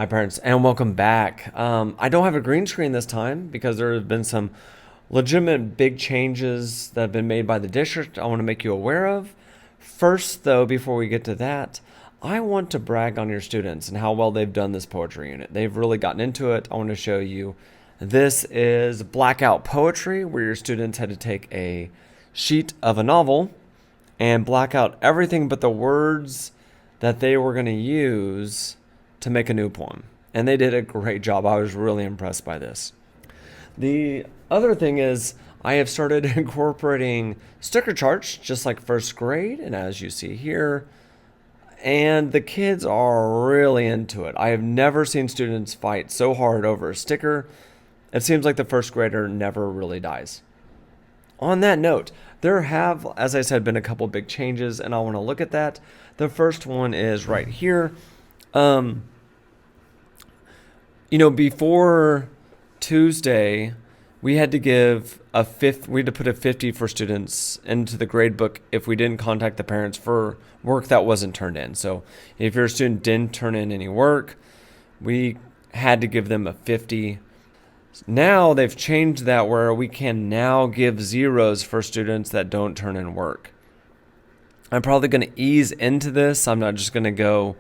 Hi, parents, and welcome back. I don't have a green screen this time because there have been some legitimate big changes that have been made by the district I want to make you aware of. First, though, before we get to that, I want to brag on your students and how well they've done this poetry unit. They've really gotten into it. I want to show you. This is blackout poetry, where your students had to take a sheet of a novel and black out everything but the words that they were going to use to make a new poem. And they did a great job. I was really impressed by this. The other thing is, I have started incorporating sticker charts just like first grade, and as you see here, and the kids are really into it. I have never seen students fight so hard over a sticker. It seems like the first grader never really dies. On that note, there have, as I said, been a couple big changes, and I want to look at that. The first one is right here. Before Tuesday, we had to we had to put a 50 for students into the grade book if we didn't contact the parents for work that wasn't turned in. So if your student didn't turn in any work, we had to give them a 50. Now they've changed that where we can now give zeros for students that don't turn in work. I'm probably going to ease into this. I'm not just going to go,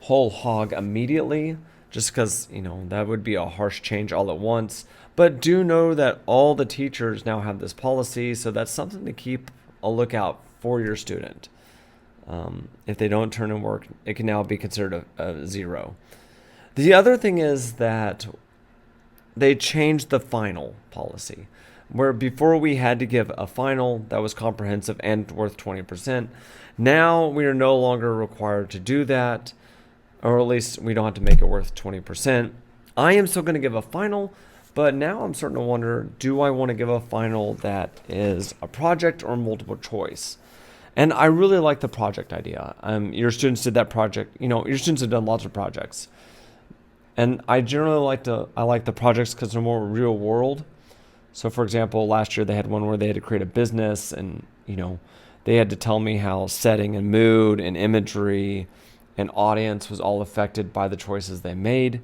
whole hog immediately, just because, that would be a harsh change all at once. But do know that all the teachers now have this policy, so that's something to keep a lookout for your student. If they don't turn in work, it can now be considered a zero. The other thing is that they changed the final policy, where before we had to give a final that was comprehensive and worth 20%. Now we are no longer required to do that, or at least we don't have to make it worth 20%. I am still going to give a final, but now I'm starting to wonder, do I want to give a final that is a project or multiple choice? And I really like the project idea. Your students did that project. Your students have done lots of projects. And I generally like the projects because they're more real world. So for example, last year they had one where they had to create a business, and they had to tell me how setting and mood and imagery and audience was all affected by the choices they made.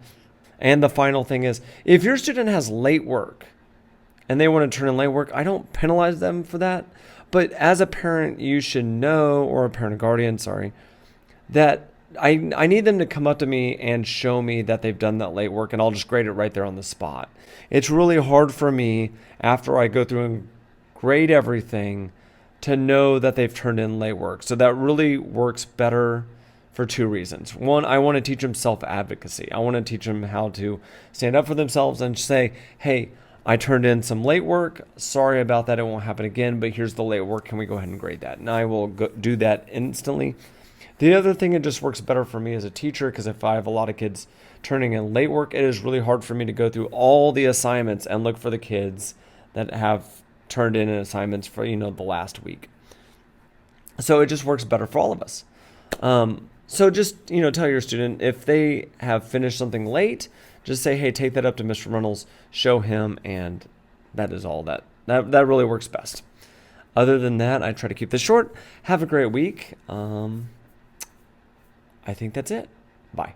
And the final thing is, if your student has late work and they want to turn in late work, I don't penalize them for that. But as a parent, you should know, or a parent or guardian, that I need them to come up to me and show me that they've done that late work, and I'll just grade it right there on the spot. It's really hard for me, after I go through and grade everything, to know that they've turned in late work. So that really works better for two reasons. One, I want to teach them self-advocacy. I want to teach them how to stand up for themselves and say, hey, I turned in some late work. Sorry about that. It won't happen again, but here's the late work. Can we go ahead and grade that? And I will do that instantly. The other thing, it just works better for me as a teacher, because if I have a lot of kids turning in late work, it is really hard for me to go through all the assignments and look for the kids that have turned in assignments for, the last week. So it just works better for all of us. So just, tell your student, if they have finished something late, just say, hey, take that up to Mr. Reynolds, show him, and that is all that really works best. Other than that, I try to keep this short. Have a great week. I think that's it. Bye.